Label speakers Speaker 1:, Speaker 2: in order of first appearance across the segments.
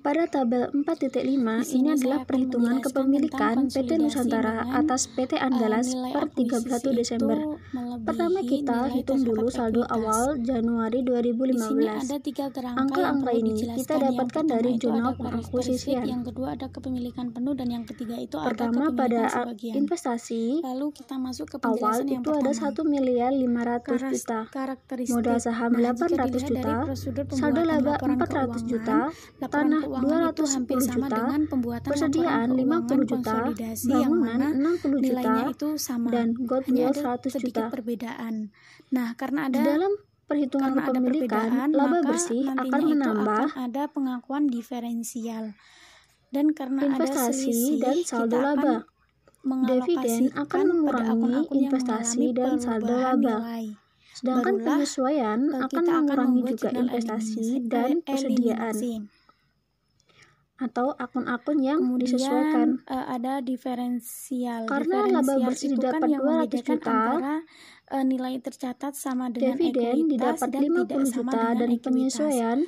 Speaker 1: Pada tabel 4.5, ini adalah perhitungan kepemilikan PT Nusantara atas PT Andalas per 31 Desember. Pertama kita hitung dulu saldo awal Januari 2015. Angka-angka ini kita dapatkan dari jurnal pengakuisisian.
Speaker 2: Yang kedua ada kepemilikan penuh dan yang ketiga itu ada
Speaker 1: Pertama pada
Speaker 2: sebagian.
Speaker 1: investasi
Speaker 2: Lalu kita masuk ke
Speaker 1: awal
Speaker 2: yang
Speaker 1: itu
Speaker 2: pertama.
Speaker 1: ada 1.500.000 juta, modal saham 800 juta, saldo laba 400 juta, tanah 210 juta, persediaan 50 juta, bangunan 60 juta, dan goodwill 100 juta.
Speaker 2: Perbedaan. Nah, karena ada
Speaker 1: Di dalam perhitungan kepemilikan, laba bersih akan menambah
Speaker 2: ada pengakuan diferensial. Dan karena
Speaker 1: investasi
Speaker 2: ada selisih,
Speaker 1: dan saldo laba. Dividen akan mengurangi investasi dan saldo laba. Sedangkan penyesuaian akan mengurangi juga investasi dan persediaan atau akun-akun yang disesuaikan.
Speaker 2: Ada diferensial.
Speaker 1: Karena laba bersih didapat 200 juta,
Speaker 2: nilai tercatat sama dengan
Speaker 1: dividen didapat 50 juta dan penyesuaian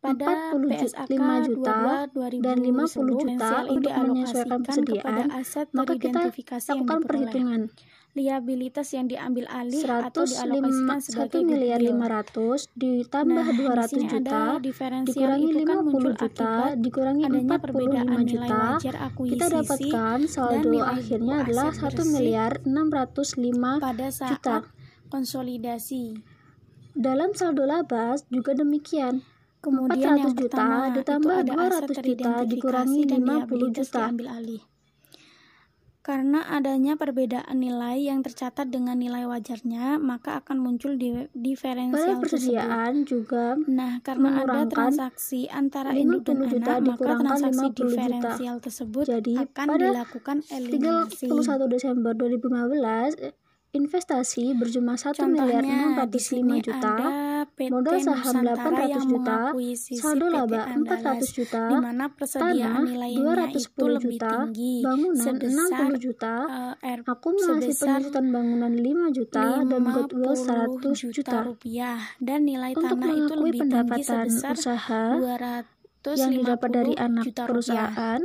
Speaker 1: 45 juta dan 50 juta untuk menyesuaikan persediaan, maka kita lakukan perhitungan.
Speaker 2: Liabilitas yang diambil alih atau dialokasikan sebagai
Speaker 1: 1.500.000 ditambah 200 juta dikurangi 50 juta dikurangi 45 juta, kita dapatkan saldo akhirnya adalah 1.605.000.000
Speaker 2: pada saat konsolidasi.
Speaker 1: Dalam saldo laba juga demikian.
Speaker 2: Kemudian
Speaker 1: 400 juta ditambah 200 juta dikurangi 50 juta.
Speaker 2: Karena adanya perbedaan nilai yang tercatat dengan nilai wajarnya, maka akan muncul diferensial
Speaker 1: pada persediaan
Speaker 2: tersebut.
Speaker 1: juga
Speaker 2: Karena ada transaksi antara induk dan anak, maka transaksi diferensial tersebut
Speaker 1: jadi,
Speaker 2: akan
Speaker 1: pada
Speaker 2: dilakukan eliminasi.
Speaker 1: 31 Desember 2015, investasi berjumlah 1.605.000.000, modal saham 800 juta, saldo laba 400 juta, tanah 210 juta, bangunan 60 juta, akumulasi penyusutan bangunan 5 juta, dan goodwill 100 juta.
Speaker 2: Dan nilai
Speaker 1: Untuk
Speaker 2: tanah itu
Speaker 1: mengakui
Speaker 2: lebih tinggi
Speaker 1: pendapatan
Speaker 2: sebesar
Speaker 1: usaha
Speaker 2: 250
Speaker 1: yang didapat dari anak
Speaker 2: juta
Speaker 1: perusahaan,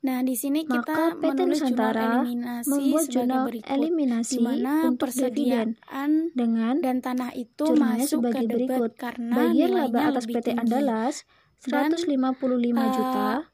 Speaker 2: Nah, di sini
Speaker 1: maka
Speaker 2: kita
Speaker 1: PT
Speaker 2: menulis
Speaker 1: Nusantara
Speaker 2: jurnal eliminasi
Speaker 1: membuat
Speaker 2: sebagai
Speaker 1: jurnal
Speaker 2: berikut,
Speaker 1: eliminasi
Speaker 2: di mana
Speaker 1: untuk dividen
Speaker 2: persediaan
Speaker 1: dengan
Speaker 2: dan tanah itu
Speaker 1: jurnalnya
Speaker 2: masuk
Speaker 1: sebagai
Speaker 2: ke
Speaker 1: berikut.
Speaker 2: debit karena
Speaker 1: Bagian laba
Speaker 2: nilainya
Speaker 1: atas
Speaker 2: lebih
Speaker 1: PT
Speaker 2: tinggi.
Speaker 1: Andalas 155 juta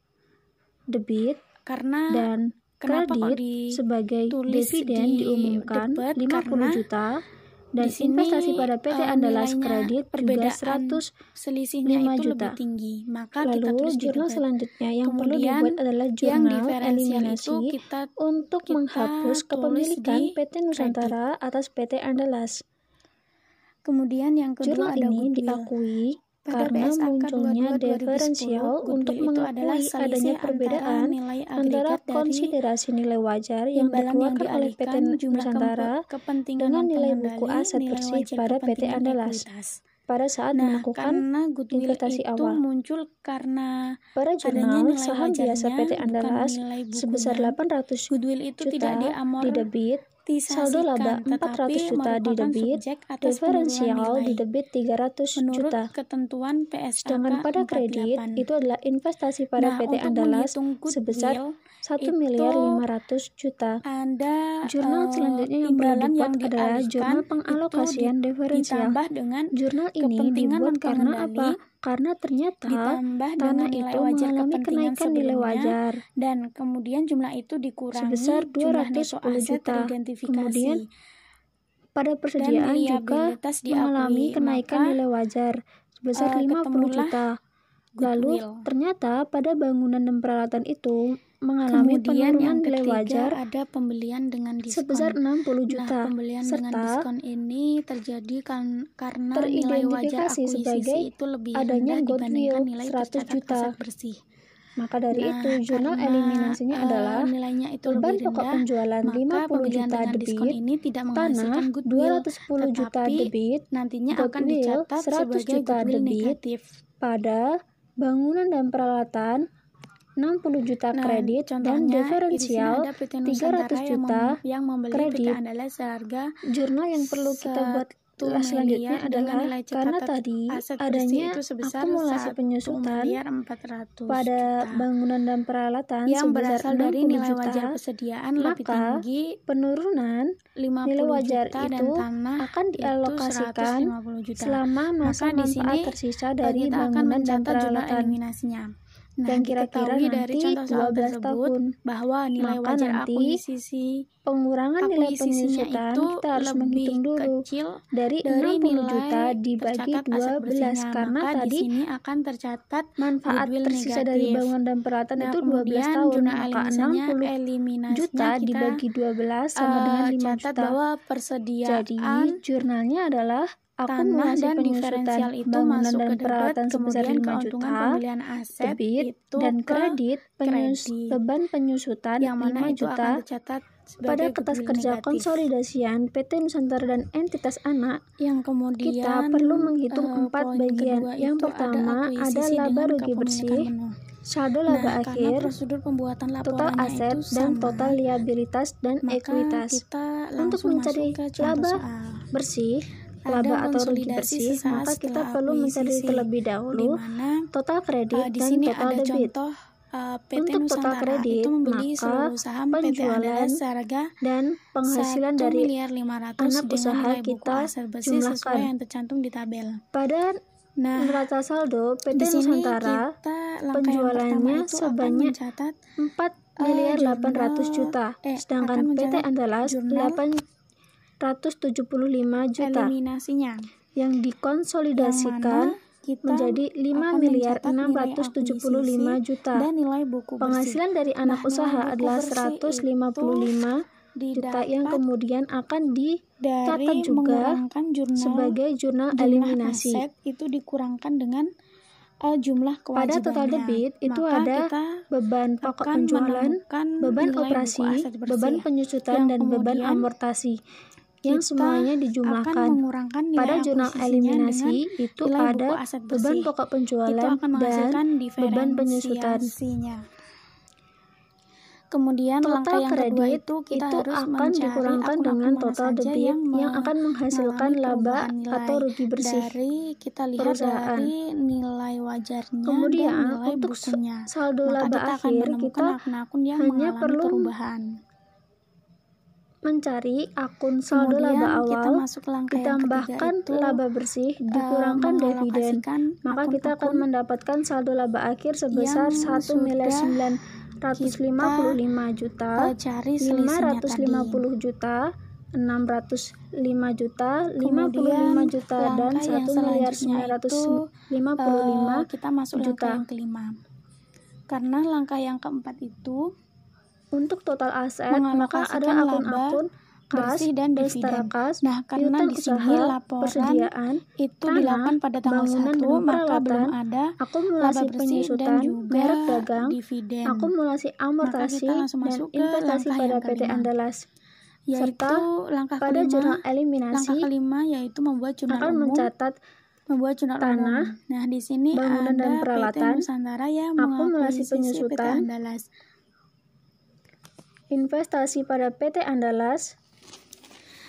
Speaker 1: debit
Speaker 2: Karena
Speaker 1: dan
Speaker 2: kenapa kok
Speaker 1: kredit sebagai
Speaker 2: ditulis
Speaker 1: dividen
Speaker 2: di
Speaker 1: diumumkan
Speaker 2: debit?
Speaker 1: 50
Speaker 2: Karena
Speaker 1: juta dan
Speaker 2: di sini,
Speaker 1: investasi pada PT Andalas
Speaker 2: nilainya,
Speaker 1: Kredit juga
Speaker 2: perbedaan
Speaker 1: 105
Speaker 2: selisihnya itu
Speaker 1: juta.
Speaker 2: lebih tinggi. Maka kita
Speaker 1: Lalu
Speaker 2: tulis di
Speaker 1: jurnal
Speaker 2: debit.
Speaker 1: selanjutnya yang perlu
Speaker 2: Kemudian,
Speaker 1: dibuat adalah
Speaker 2: yang
Speaker 1: jurnal
Speaker 2: diferensial
Speaker 1: eliminasi
Speaker 2: itu kita
Speaker 1: untuk menghapus
Speaker 2: tulis
Speaker 1: kepemilikan
Speaker 2: di
Speaker 1: PT Nusantara atas PT Andalas.
Speaker 2: Kemudian yang kedua
Speaker 1: Jurnal
Speaker 2: ada
Speaker 1: ini
Speaker 2: goodwill.
Speaker 1: diakui
Speaker 2: Pada
Speaker 1: karena
Speaker 2: PSAK
Speaker 1: munculnya
Speaker 2: 22
Speaker 1: diferensial
Speaker 2: 2010,
Speaker 1: untuk
Speaker 2: goodwill itu adalah
Speaker 1: mengakui
Speaker 2: selisih
Speaker 1: adanya perbedaan
Speaker 2: nilai
Speaker 1: antara
Speaker 2: agregat dari
Speaker 1: konsiderasi nilai wajar yang
Speaker 2: imbalan
Speaker 1: dikeluarkan oleh PT
Speaker 2: dialihkan, jumlah
Speaker 1: Nusantara
Speaker 2: kepentingan
Speaker 1: dengan nilai
Speaker 2: pengendali,
Speaker 1: buku aset
Speaker 2: nilai
Speaker 1: bersih
Speaker 2: wajar
Speaker 1: pada PT
Speaker 2: kepentingan
Speaker 1: Andalas
Speaker 2: ekuitas.
Speaker 1: pada saat melakukan
Speaker 2: karena goodwill
Speaker 1: investasi
Speaker 2: itu
Speaker 1: awal.
Speaker 2: muncul karena
Speaker 1: Pada
Speaker 2: adanya
Speaker 1: jurnal
Speaker 2: nilai
Speaker 1: saham biasa
Speaker 2: wajarnya,
Speaker 1: PT
Speaker 2: bukan
Speaker 1: Andalas
Speaker 2: nilai bukunya.
Speaker 1: sebesar 800
Speaker 2: Goodwill itu tidak
Speaker 1: juta di debit, saldo laba 400
Speaker 2: tetapi
Speaker 1: juta di
Speaker 2: merupakan
Speaker 1: debit,
Speaker 2: subjek atas
Speaker 1: diferensial
Speaker 2: penurunan
Speaker 1: di
Speaker 2: nilai.
Speaker 1: debit 300
Speaker 2: Menurut
Speaker 1: juta.
Speaker 2: ketentuan PSAK
Speaker 1: Sedangkan pada kredit
Speaker 2: 48.
Speaker 1: itu adalah investasi pada PT
Speaker 2: untuk
Speaker 1: Andalas
Speaker 2: menghitung
Speaker 1: sebesar
Speaker 2: goodwill
Speaker 1: 1.500.000.000 juta.
Speaker 2: Ada
Speaker 1: Jurnal selanjutnya yang perlu
Speaker 2: imbalan
Speaker 1: dibuat
Speaker 2: yang
Speaker 1: adalah
Speaker 2: dialihkan
Speaker 1: jurnal pengalokasian
Speaker 2: itu
Speaker 1: diferensial.
Speaker 2: ditambah dengan
Speaker 1: Jurnal ini
Speaker 2: kepentingan
Speaker 1: dibuat karena
Speaker 2: pengendali,
Speaker 1: apa? Karena ternyata
Speaker 2: ditambah
Speaker 1: tanah
Speaker 2: dengan nilai
Speaker 1: itu
Speaker 2: wajar
Speaker 1: mengalami
Speaker 2: kepentingan
Speaker 1: kenaikan nilai
Speaker 2: sebelumnya,
Speaker 1: wajar
Speaker 2: dan kemudian jumlah itu dikurangi
Speaker 1: sebesar
Speaker 2: jumlah neto
Speaker 1: 210
Speaker 2: aset
Speaker 1: juta.
Speaker 2: teridentifikasi.
Speaker 1: Kemudian pada persediaan
Speaker 2: Dan
Speaker 1: juga
Speaker 2: liabilitas
Speaker 1: mengalami
Speaker 2: diakui,
Speaker 1: kenaikan
Speaker 2: maka,
Speaker 1: nilai wajar sebesar 50
Speaker 2: ketemulah
Speaker 1: juta. Lalu
Speaker 2: goodwill.
Speaker 1: ternyata pada bangunan dan peralatan itu mengalami
Speaker 2: Kemudian
Speaker 1: penurunan
Speaker 2: yang
Speaker 1: nilai
Speaker 2: ketiga
Speaker 1: wajar
Speaker 2: ada pembelian dengan diskon.
Speaker 1: sebesar 60 juta.
Speaker 2: Pembelian dengan
Speaker 1: serta
Speaker 2: diskon ini terjadi karena nilai wajar
Speaker 1: teridentifikasi
Speaker 2: akuisisi
Speaker 1: sebagai
Speaker 2: itu lebih
Speaker 1: adanya
Speaker 2: rendah
Speaker 1: goodwill
Speaker 2: dibandingkan nilai
Speaker 1: 100
Speaker 2: tercatat
Speaker 1: juta.
Speaker 2: aset bersih.
Speaker 1: Maka dari itu jurnal
Speaker 2: karena,
Speaker 1: eliminasinya adalah
Speaker 2: nilainya itu
Speaker 1: beban
Speaker 2: lebih
Speaker 1: pokok
Speaker 2: rendah,
Speaker 1: penjualan
Speaker 2: maka
Speaker 1: 50
Speaker 2: pembelian
Speaker 1: juta
Speaker 2: dengan diskon
Speaker 1: debit,
Speaker 2: ini tidak menghasilkan
Speaker 1: tanah
Speaker 2: goodwill,
Speaker 1: 210 juta
Speaker 2: tetapi
Speaker 1: debit,
Speaker 2: nantinya akan
Speaker 1: goodwill
Speaker 2: dicatat
Speaker 1: 100
Speaker 2: sebagai
Speaker 1: juta
Speaker 2: goodwill
Speaker 1: debit,
Speaker 2: negatif.
Speaker 1: pada bangunan dan peralatan 60 juta kredit dan
Speaker 2: Contohnya,
Speaker 1: diferensial
Speaker 2: di sini ada PT Nusantara
Speaker 1: 300 juta
Speaker 2: yang membeli
Speaker 1: kredit.
Speaker 2: PT Andalas seharga
Speaker 1: Jurnal yang perlu kita buat selanjutnya
Speaker 2: miliar
Speaker 1: adalah
Speaker 2: dengan nilai
Speaker 1: karena
Speaker 2: catatan
Speaker 1: tadi
Speaker 2: aset bersih
Speaker 1: adanya
Speaker 2: itu sebesar
Speaker 1: akumulasi
Speaker 2: 1
Speaker 1: penyusutan
Speaker 2: miliar 400
Speaker 1: pada
Speaker 2: juta
Speaker 1: bangunan dan peralatan
Speaker 2: yang
Speaker 1: sebesar
Speaker 2: berasal dari
Speaker 1: 60
Speaker 2: nilai
Speaker 1: juta,
Speaker 2: wajar persediaan lebih
Speaker 1: maka
Speaker 2: tinggi
Speaker 1: penurunan
Speaker 2: 50
Speaker 1: nilai wajar
Speaker 2: juta dan
Speaker 1: itu
Speaker 2: tanah
Speaker 1: akan
Speaker 2: itu
Speaker 1: dialokasikan
Speaker 2: 150 juta.
Speaker 1: selama masa
Speaker 2: Maka di sini
Speaker 1: manfaat tersisa dari
Speaker 2: kita akan
Speaker 1: bangunan dan
Speaker 2: mencatat jurnal
Speaker 1: peralatan
Speaker 2: eliminasinya. Nah,
Speaker 1: yang kira-kira
Speaker 2: diketahui dari
Speaker 1: nanti
Speaker 2: contoh soal
Speaker 1: 12
Speaker 2: tersebut
Speaker 1: tahun.
Speaker 2: bahwa nilai
Speaker 1: Maka
Speaker 2: wajar
Speaker 1: nanti pengurangan nilai
Speaker 2: akuisisinya
Speaker 1: penyusutan
Speaker 2: itu
Speaker 1: kita harus
Speaker 2: lebih
Speaker 1: menghitung dulu
Speaker 2: kecil
Speaker 1: dari
Speaker 2: dari
Speaker 1: 60 juta
Speaker 2: nilai
Speaker 1: dibagi
Speaker 2: tercatat aset
Speaker 1: 12
Speaker 2: bersihnya.
Speaker 1: karena
Speaker 2: Maka di
Speaker 1: tadi
Speaker 2: sini akan tercatat
Speaker 1: manfaat
Speaker 2: goodwill
Speaker 1: tersisa dari
Speaker 2: negatif.
Speaker 1: bangunan dan peralatan
Speaker 2: Nah,
Speaker 1: itu 12
Speaker 2: kemudian
Speaker 1: tahun,
Speaker 2: jurnal
Speaker 1: maka
Speaker 2: eliminasinya
Speaker 1: 60 juta
Speaker 2: kita
Speaker 1: dibagi 12 sama dengan 5
Speaker 2: catat
Speaker 1: juta.
Speaker 2: bahwa
Speaker 1: Jadi
Speaker 2: persediaan
Speaker 1: jurnalnya adalah
Speaker 2: tanah
Speaker 1: akumulasi
Speaker 2: dan
Speaker 1: penyusutan
Speaker 2: diferensial itu
Speaker 1: bangunan
Speaker 2: masuk
Speaker 1: dan
Speaker 2: ke debit,
Speaker 1: peralatan sebesar
Speaker 2: kemudian
Speaker 1: 5
Speaker 2: keuntungan
Speaker 1: juta,
Speaker 2: pembelian aset
Speaker 1: debit
Speaker 2: itu
Speaker 1: dan
Speaker 2: ke
Speaker 1: kredit
Speaker 2: kredit,
Speaker 1: beban penyusutan
Speaker 2: yang mana
Speaker 1: 5
Speaker 2: itu akan
Speaker 1: juta
Speaker 2: tercatat
Speaker 1: pada
Speaker 2: sebagai
Speaker 1: kertas
Speaker 2: goodwill
Speaker 1: kerja
Speaker 2: negatif.
Speaker 1: konsolidasian PT Nusantara dan entitas anak.
Speaker 2: Yang kemudian
Speaker 1: Kita perlu menghitung 4
Speaker 2: poin
Speaker 1: bagian.
Speaker 2: kedua
Speaker 1: Yang
Speaker 2: itu
Speaker 1: pertama
Speaker 2: ada
Speaker 1: ada
Speaker 2: akuisisi
Speaker 1: laba
Speaker 2: dengan
Speaker 1: rugi
Speaker 2: kepemilikan
Speaker 1: bersih,
Speaker 2: penuh.
Speaker 1: saldo laba
Speaker 2: Nah, karena
Speaker 1: akhir,
Speaker 2: prosedur pembuatan
Speaker 1: total
Speaker 2: laporannya
Speaker 1: aset,
Speaker 2: itu
Speaker 1: dan
Speaker 2: sama,
Speaker 1: total liabilitas dan
Speaker 2: maka
Speaker 1: ekuitas.
Speaker 2: kita
Speaker 1: Untuk
Speaker 2: langsung
Speaker 1: mencari
Speaker 2: masuk ke contoh
Speaker 1: laba
Speaker 2: soal.
Speaker 1: bersih,
Speaker 2: Ada
Speaker 1: laba atau rugi
Speaker 2: konsolidasi
Speaker 1: bersih,
Speaker 2: sesaat
Speaker 1: maka kita
Speaker 2: setelah
Speaker 1: perlu mencari
Speaker 2: akuisisi,
Speaker 1: terlebih
Speaker 2: di
Speaker 1: dahulu
Speaker 2: mana
Speaker 1: total kredit
Speaker 2: di
Speaker 1: dan
Speaker 2: sini
Speaker 1: total
Speaker 2: ada
Speaker 1: debit.
Speaker 2: contoh PT
Speaker 1: Untuk total
Speaker 2: Nusantara
Speaker 1: kredit,
Speaker 2: itu membeli
Speaker 1: maka
Speaker 2: seluruh saham PT
Speaker 1: penjualan
Speaker 2: Andalas seharga
Speaker 1: dan penghasilan dari
Speaker 2: 1.500.000
Speaker 1: anak
Speaker 2: dengan
Speaker 1: usaha
Speaker 2: nilai buku
Speaker 1: kita
Speaker 2: aset bersih sesuai
Speaker 1: jumlahkan.
Speaker 2: yang tercantum di tabel.
Speaker 1: Pada
Speaker 2: Nah,
Speaker 1: neraca saldo PT
Speaker 2: di sini
Speaker 1: Nusantara
Speaker 2: kita langkah yang pertama
Speaker 1: penjualannya
Speaker 2: itu akan
Speaker 1: sebanyak
Speaker 2: mencatat
Speaker 1: 4 miliar 800 juta, sedangkan
Speaker 2: akan
Speaker 1: PT
Speaker 2: mencatat
Speaker 1: Andalas
Speaker 2: jurnal
Speaker 1: 875 juta
Speaker 2: eliminasinya,
Speaker 1: yang
Speaker 2: yang
Speaker 1: dikonsolidasikan
Speaker 2: mana kita
Speaker 1: menjadi 5
Speaker 2: akan
Speaker 1: miliar
Speaker 2: mencatat nilai
Speaker 1: 675 juta.
Speaker 2: dan nilai buku bersih.
Speaker 1: Penghasilan dari anak
Speaker 2: Nah,
Speaker 1: usaha
Speaker 2: nilai buku
Speaker 1: adalah
Speaker 2: bersih
Speaker 1: 155 juta yang
Speaker 2: didapat
Speaker 1: kemudian akan dicatat
Speaker 2: dari
Speaker 1: juga
Speaker 2: mengurangkan jurnal
Speaker 1: sebagai jurnal
Speaker 2: jumlah
Speaker 1: eliminasi.
Speaker 2: aset itu dikurangkan dengan jumlah kewajibannya.
Speaker 1: Pada total debit itu
Speaker 2: Maka
Speaker 1: ada
Speaker 2: kita
Speaker 1: beban pokok
Speaker 2: akan
Speaker 1: penjualan,
Speaker 2: menemukan
Speaker 1: beban
Speaker 2: nilai buku
Speaker 1: operasi,
Speaker 2: aset bersih,
Speaker 1: beban penyusutan,
Speaker 2: yang
Speaker 1: dan beban
Speaker 2: kemudian
Speaker 1: amortasi yang
Speaker 2: kita
Speaker 1: semuanya
Speaker 2: akan
Speaker 1: dijumlahkan.
Speaker 2: mengurangkan nilai
Speaker 1: Pada jurnal
Speaker 2: akuisisinya
Speaker 1: eliminasi
Speaker 2: dengan
Speaker 1: itu
Speaker 2: nilai buku
Speaker 1: ada
Speaker 2: aset
Speaker 1: beban
Speaker 2: bersih.
Speaker 1: pokok
Speaker 2: Itu
Speaker 1: penjualan
Speaker 2: akan
Speaker 1: dan
Speaker 2: menghasilkan
Speaker 1: beban penyusutan.
Speaker 2: diferensiasinya. Kemudian
Speaker 1: Total
Speaker 2: langkah yang kedua
Speaker 1: kredit
Speaker 2: itu kita
Speaker 1: itu
Speaker 2: harus
Speaker 1: akan
Speaker 2: mencari
Speaker 1: dikurangkan
Speaker 2: akun-akun
Speaker 1: dengan
Speaker 2: mana
Speaker 1: total
Speaker 2: saja
Speaker 1: debit yang akan menghasilkan
Speaker 2: mengalami
Speaker 1: laba
Speaker 2: perubahan nilai.
Speaker 1: atau rugi bersih
Speaker 2: Dari kita lihat
Speaker 1: perusahaan.
Speaker 2: dari nilai wajarnya
Speaker 1: Kemudian
Speaker 2: dan nilai
Speaker 1: untuk
Speaker 2: bukunya.
Speaker 1: saldo
Speaker 2: Maka
Speaker 1: laba
Speaker 2: kita akan
Speaker 1: akhir
Speaker 2: menemukan
Speaker 1: kita
Speaker 2: akun-akun yang
Speaker 1: hanya
Speaker 2: mengalami
Speaker 1: perlu
Speaker 2: perubahan.
Speaker 1: mencari akun saldo
Speaker 2: Kemudian
Speaker 1: laba
Speaker 2: kita
Speaker 1: awal,
Speaker 2: masuk ke langkah yang
Speaker 1: ditambahkan
Speaker 2: ketiga itu
Speaker 1: laba bersih, dikurangkan dividen,
Speaker 2: mengalokasikan
Speaker 1: maka kita akan
Speaker 2: akun-akun
Speaker 1: mendapatkan saldo laba akhir sebesar
Speaker 2: yang
Speaker 1: 1 miliar
Speaker 2: sudah
Speaker 1: 955 juta,
Speaker 2: cari selisihnya
Speaker 1: 550 juta, 605 juta, 55
Speaker 2: Kemudian
Speaker 1: juta, dan
Speaker 2: langkah yang
Speaker 1: 1 miliar
Speaker 2: selanjutnya itu
Speaker 1: 955
Speaker 2: kita masuk
Speaker 1: juta.
Speaker 2: langkah yang kelima. Karena langkah yang keempat itu
Speaker 1: Untuk total aset, maka
Speaker 2: mengalokasikan
Speaker 1: ada
Speaker 2: laba
Speaker 1: akun-akun kas,
Speaker 2: bersih dan
Speaker 1: register
Speaker 2: dividen.
Speaker 1: kas,
Speaker 2: Nah, karena
Speaker 1: piutang
Speaker 2: di sini
Speaker 1: usaha,
Speaker 2: laporan
Speaker 1: persediaan,
Speaker 2: itu
Speaker 1: tanah,
Speaker 2: dilakukan pada tanggal
Speaker 1: bangunan
Speaker 2: 1,
Speaker 1: dan
Speaker 2: maka
Speaker 1: peralatan,
Speaker 2: belum ada
Speaker 1: akumulasi
Speaker 2: laba bersih dan
Speaker 1: penyusutan,
Speaker 2: juga
Speaker 1: merek dagang,
Speaker 2: dividen.
Speaker 1: akumulasi amortasi,
Speaker 2: Maka kita langsung
Speaker 1: dan
Speaker 2: masuk ke
Speaker 1: investasi
Speaker 2: langkah
Speaker 1: pada
Speaker 2: yang
Speaker 1: PT
Speaker 2: kelima,
Speaker 1: Andalas.
Speaker 2: Yaitu
Speaker 1: Serta
Speaker 2: langkah
Speaker 1: pada jurnal
Speaker 2: kelima,
Speaker 1: eliminasi
Speaker 2: yaitu membuat jurnal
Speaker 1: akan
Speaker 2: umum.
Speaker 1: mencatat tanah,
Speaker 2: Umum. Nah, di sini
Speaker 1: bangunan
Speaker 2: ada
Speaker 1: dan peralatan,
Speaker 2: PT Nusantara yang
Speaker 1: akumulasi
Speaker 2: mengakuisisi PT
Speaker 1: penyusutan,
Speaker 2: Andalas.
Speaker 1: investasi pada PT Andalas,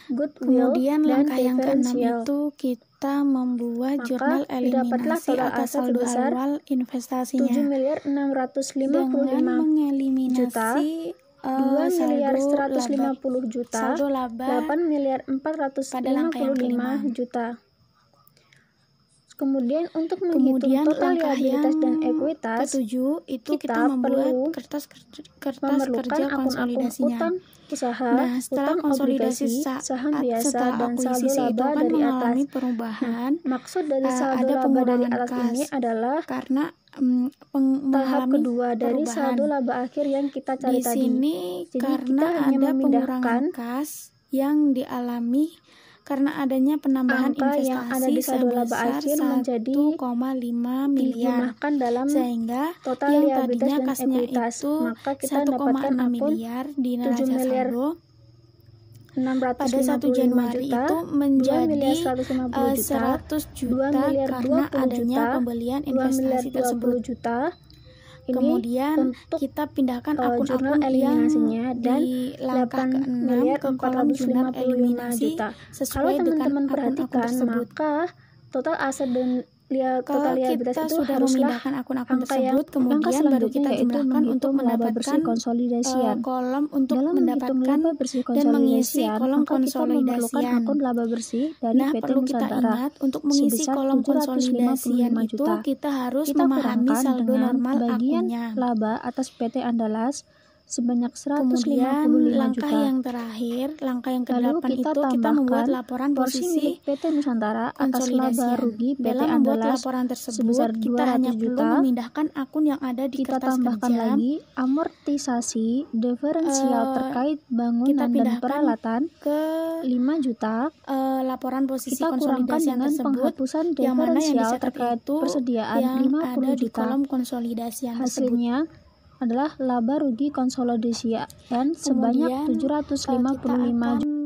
Speaker 1: goodwill,
Speaker 2: Kemudian
Speaker 1: dan
Speaker 2: langkah yang keenam
Speaker 1: diferensial.
Speaker 2: itu kita membuat
Speaker 1: Maka
Speaker 2: jurnal
Speaker 1: didapatlah
Speaker 2: eliminasi
Speaker 1: total
Speaker 2: atas
Speaker 1: aset
Speaker 2: saldo
Speaker 1: sebesar
Speaker 2: awal investasinya
Speaker 1: 7 miliar 655
Speaker 2: dengan mengeliminasi
Speaker 1: juta, 2 miliar
Speaker 2: saldo
Speaker 1: 150 juta,
Speaker 2: saldo laba
Speaker 1: 8 miliar
Speaker 2: pada langkah yang
Speaker 1: 455 juta. Kemudian untuk menghitung
Speaker 2: Kemudian
Speaker 1: total
Speaker 2: langkah
Speaker 1: liabilitas
Speaker 2: yang
Speaker 1: dan ekuitas,
Speaker 2: ketujuh itu
Speaker 1: kita
Speaker 2: kita membuat
Speaker 1: perlu
Speaker 2: kertas kerja
Speaker 1: memerlukan akun-akun
Speaker 2: konsolidasinya.
Speaker 1: utang usaha,
Speaker 2: Nah, setelah
Speaker 1: utang
Speaker 2: konsolidasi
Speaker 1: obligasi, saham biasa,
Speaker 2: setelah
Speaker 1: dan saldo
Speaker 2: akuisisi itu
Speaker 1: laba
Speaker 2: kan
Speaker 1: dari atas.
Speaker 2: mengalami perubahan.
Speaker 1: Maksud dari saldo
Speaker 2: ada
Speaker 1: laba dari
Speaker 2: pengurangan
Speaker 1: atas
Speaker 2: kas
Speaker 1: ini adalah
Speaker 2: karena
Speaker 1: tahap
Speaker 2: mengalami
Speaker 1: kedua dari
Speaker 2: perubahan.
Speaker 1: saldo laba akhir yang kita cari
Speaker 2: Di
Speaker 1: tadi.
Speaker 2: sini
Speaker 1: Jadi
Speaker 2: karena
Speaker 1: kita hanya
Speaker 2: ada
Speaker 1: memindahkan
Speaker 2: pengurangan kas yang dialami karena adanya penambahan
Speaker 1: angka yang ada di
Speaker 2: investasi
Speaker 1: saldo laba
Speaker 2: sebesar
Speaker 1: akhir menjadi
Speaker 2: 1,5 miliar,
Speaker 1: dijumlahkan dalam
Speaker 2: sehingga
Speaker 1: total
Speaker 2: yang
Speaker 1: liabilitas
Speaker 2: tadinya
Speaker 1: dan
Speaker 2: kasnya
Speaker 1: ekuitas.
Speaker 2: itu
Speaker 1: Maka kita
Speaker 2: 1,6
Speaker 1: dapatkan akun
Speaker 2: miliar di
Speaker 1: 7
Speaker 2: neraca
Speaker 1: miliar
Speaker 2: saldo pada 1
Speaker 1: 655
Speaker 2: Januari
Speaker 1: juta,
Speaker 2: itu
Speaker 1: 2 miliar
Speaker 2: menjadi
Speaker 1: 150 juta,
Speaker 2: 100 juta
Speaker 1: 2 miliar
Speaker 2: karena
Speaker 1: 20
Speaker 2: adanya
Speaker 1: juta,
Speaker 2: pembelian
Speaker 1: 2 miliar
Speaker 2: investasi tersebut.
Speaker 1: 20 juta, Ini
Speaker 2: Kemudian
Speaker 1: untuk
Speaker 2: kita pindahkan
Speaker 1: jurnal
Speaker 2: akun-akun yang
Speaker 1: eliminasinya dan
Speaker 2: di langkah ke-6 ke kolom jurnal
Speaker 1: 8.455
Speaker 2: eliminasi
Speaker 1: juta. Kalau
Speaker 2: sesuai dengan
Speaker 1: teman-teman
Speaker 2: akun-akun
Speaker 1: perhatikan,
Speaker 2: tersebut.
Speaker 1: maka total aset dan total
Speaker 2: Kalau
Speaker 1: liabilitas
Speaker 2: kita
Speaker 1: itu
Speaker 2: sudah
Speaker 1: haruslah
Speaker 2: memindahkan akun-akun
Speaker 1: angka yang
Speaker 2: tersebut,
Speaker 1: langkah
Speaker 2: kemudian baru
Speaker 1: selanjutnya
Speaker 2: kita
Speaker 1: yaitu
Speaker 2: jumlahkan untuk
Speaker 1: menghitung laba bersih
Speaker 2: mendapatkan
Speaker 1: konsolidasian.
Speaker 2: kolom untuk
Speaker 1: Dalam menghitung
Speaker 2: mendapatkan
Speaker 1: laba bersih
Speaker 2: dan mengisi
Speaker 1: konsolidasian,
Speaker 2: kolom
Speaker 1: maka kita memerlukan
Speaker 2: konsolidasian.
Speaker 1: akun laba bersih dari
Speaker 2: Nah,
Speaker 1: PT
Speaker 2: perlu kita
Speaker 1: Nusantara
Speaker 2: ingat untuk mengisi
Speaker 1: sebesar
Speaker 2: kolom
Speaker 1: 755
Speaker 2: konsolidasian itu
Speaker 1: juta.
Speaker 2: kita harus
Speaker 1: Kita
Speaker 2: memahami
Speaker 1: kurangkan
Speaker 2: saldo
Speaker 1: dengan
Speaker 2: normal
Speaker 1: bagian
Speaker 2: akunnya.
Speaker 1: laba atas PT Andalas sebanyak 155
Speaker 2: Kemudian langkah
Speaker 1: juta.
Speaker 2: yang terakhir, langkah yang
Speaker 1: Lalu
Speaker 2: ke-8
Speaker 1: kita
Speaker 2: itu kita membuat
Speaker 1: tambahkan
Speaker 2: laporan
Speaker 1: porsi
Speaker 2: posisi
Speaker 1: milik PT Nusantara atas laba
Speaker 2: konsolidasian.
Speaker 1: rugi PT
Speaker 2: Dalam membuat
Speaker 1: Andalas
Speaker 2: laporan
Speaker 1: sebesar
Speaker 2: tersebut, kita hanya
Speaker 1: 200
Speaker 2: perlu
Speaker 1: juta.
Speaker 2: memindahkan akun yang ada di
Speaker 1: Kita
Speaker 2: kertas
Speaker 1: tambahkan
Speaker 2: kerja.
Speaker 1: lagi amortisasi diferensial terkait bangunan dan
Speaker 2: pindahkan
Speaker 1: peralatan
Speaker 2: ke
Speaker 1: 5 juta.
Speaker 2: laporan posisi
Speaker 1: Kita kurangkan
Speaker 2: konsolidasian
Speaker 1: dengan
Speaker 2: tersebut,
Speaker 1: penghapusan
Speaker 2: yang mana yang
Speaker 1: diferensial
Speaker 2: dicatat
Speaker 1: terkait
Speaker 2: itu
Speaker 1: persediaan
Speaker 2: yang
Speaker 1: 50
Speaker 2: ada di
Speaker 1: juta.
Speaker 2: kolom konsolidasian tersebut.
Speaker 1: Hasilnya adalah laba rugi konsolidasian sebanyak
Speaker 2: Kemudian
Speaker 1: 755 juta.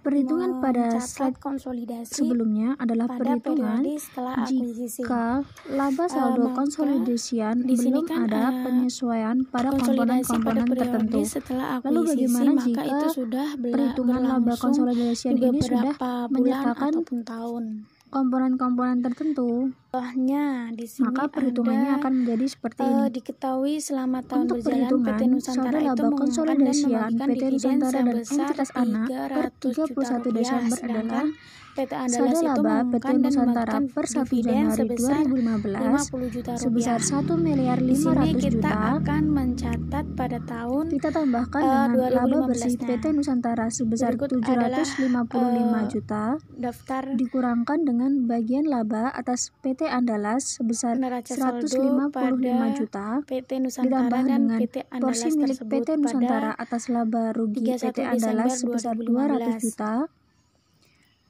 Speaker 1: Perhitungan pada slide
Speaker 2: konsolidasi
Speaker 1: sebelumnya adalah
Speaker 2: pada
Speaker 1: perhitungan
Speaker 2: periode setelah akuisisi.
Speaker 1: jika laba saldo
Speaker 2: Maka
Speaker 1: konsolidasian
Speaker 2: di sini
Speaker 1: belum
Speaker 2: kan,
Speaker 1: ada penyesuaian pada
Speaker 2: konsolidasi pada
Speaker 1: komponen-komponen tertentu.
Speaker 2: periode setelah
Speaker 1: Lalu
Speaker 2: akuisisi,
Speaker 1: bagaimana
Speaker 2: maka
Speaker 1: jika
Speaker 2: itu sudah
Speaker 1: perhitungan laba
Speaker 2: berlangsung
Speaker 1: konsolidasian
Speaker 2: di
Speaker 1: ini sudah
Speaker 2: beberapa bulan
Speaker 1: menyertakan
Speaker 2: ataupun tahun?
Speaker 1: komponen-komponen tertentu?
Speaker 2: Contohnya di sini
Speaker 1: Maka perhitungannya
Speaker 2: ada
Speaker 1: akan menjadi seperti ini.
Speaker 2: diketahui selama tahun
Speaker 1: Untuk
Speaker 2: berjalan PT
Speaker 1: perhitungan
Speaker 2: Nusantara
Speaker 1: saldo
Speaker 2: itu
Speaker 1: laba
Speaker 2: mengumumkan dan
Speaker 1: konsolidasian
Speaker 2: membagikan
Speaker 1: PT
Speaker 2: dividen
Speaker 1: Nusantara dan
Speaker 2: sebesar
Speaker 1: entitas anak per
Speaker 2: 300 juta
Speaker 1: 31
Speaker 2: rupiah,
Speaker 1: Desember adalah
Speaker 2: sedangkan PT
Speaker 1: saldo
Speaker 2: Andalas itu
Speaker 1: laba PT
Speaker 2: mengumumkan dan
Speaker 1: Nusantara
Speaker 2: membagikan
Speaker 1: per 1
Speaker 2: dividen
Speaker 1: Januari
Speaker 2: sebesar
Speaker 1: 2015
Speaker 2: 50 juta
Speaker 1: sebesar
Speaker 2: rupiah.
Speaker 1: 1
Speaker 2: Di sini
Speaker 1: miliar 500
Speaker 2: kita
Speaker 1: juta.
Speaker 2: akan mencatat pada tahun
Speaker 1: Kita tambahkan dengan laba bersih
Speaker 2: 2015-nya.
Speaker 1: PT Nusantara sebesar
Speaker 2: Berikut adalah
Speaker 1: 755 juta
Speaker 2: daftar
Speaker 1: dikurangkan dengan bagian laba atas PT Andalas sebesar
Speaker 2: neraca saldo
Speaker 1: 155
Speaker 2: pada
Speaker 1: juta
Speaker 2: PT
Speaker 1: ditambah
Speaker 2: Nusantara dan
Speaker 1: dengan
Speaker 2: PT Andalas
Speaker 1: porsi milik
Speaker 2: tersebut
Speaker 1: PT Nusantara
Speaker 2: pada
Speaker 1: atas laba rugi
Speaker 2: 31
Speaker 1: PT Andalas
Speaker 2: Desember
Speaker 1: sebesar 200
Speaker 2: 2015.
Speaker 1: juta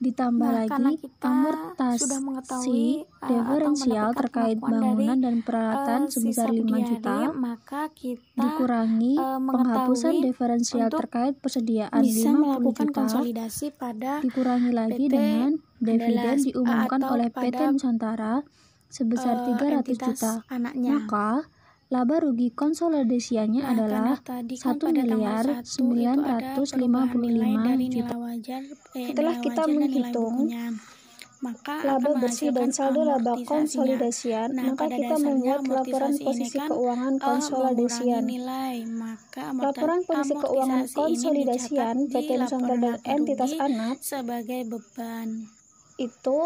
Speaker 1: ditambah
Speaker 2: Karena
Speaker 1: lagi
Speaker 2: kita sudah
Speaker 1: amortasi
Speaker 2: mengetahui
Speaker 1: diferensial
Speaker 2: atau mendapatkan
Speaker 1: terkait
Speaker 2: pengakuan
Speaker 1: bangunan
Speaker 2: dari
Speaker 1: dan peralatan sebesar
Speaker 2: sisa
Speaker 1: 5
Speaker 2: diare,
Speaker 1: juta
Speaker 2: maka kita
Speaker 1: dikurangi penghapusan
Speaker 2: mengetahui
Speaker 1: diferensial
Speaker 2: untuk
Speaker 1: terkait persediaan
Speaker 2: bisa
Speaker 1: 50
Speaker 2: melakukan
Speaker 1: juta
Speaker 2: konsolidasi pada
Speaker 1: dikurangi lagi
Speaker 2: PT
Speaker 1: dengan dividen
Speaker 2: Andalas
Speaker 1: diumumkan
Speaker 2: atau
Speaker 1: oleh PT
Speaker 2: pada
Speaker 1: Nusantara sebesar 300
Speaker 2: entitas
Speaker 1: juta.
Speaker 2: anaknya.
Speaker 1: Maka laba rugi konsolidasiannya adalah
Speaker 2: Karena tadi kan
Speaker 1: 1
Speaker 2: pada tanggal
Speaker 1: miliar
Speaker 2: 1 itu ada perubahan nilai dari nilai wajar,
Speaker 1: Setelah
Speaker 2: nilai
Speaker 1: kita
Speaker 2: wajar dan nilai
Speaker 1: menghitung
Speaker 2: bukunya, maka
Speaker 1: laba
Speaker 2: akan
Speaker 1: bersih dan
Speaker 2: menghasilkan
Speaker 1: saldo laba
Speaker 2: amortisasinya.
Speaker 1: konsolidasian,
Speaker 2: Nah,
Speaker 1: maka
Speaker 2: pada
Speaker 1: kita
Speaker 2: dasarnya
Speaker 1: membuat laporan
Speaker 2: amortisasi
Speaker 1: posisi
Speaker 2: ini kan
Speaker 1: keuangan konsolidasian.
Speaker 2: mengurangi nilai, maka
Speaker 1: Laporan posisi keuangan
Speaker 2: amortisasi ini
Speaker 1: konsolidasian
Speaker 2: dicatat
Speaker 1: PT
Speaker 2: di
Speaker 1: Nusantara
Speaker 2: laporan
Speaker 1: dan
Speaker 2: laba
Speaker 1: entitas
Speaker 2: rugi
Speaker 1: anak
Speaker 2: sebagai beban.
Speaker 1: itu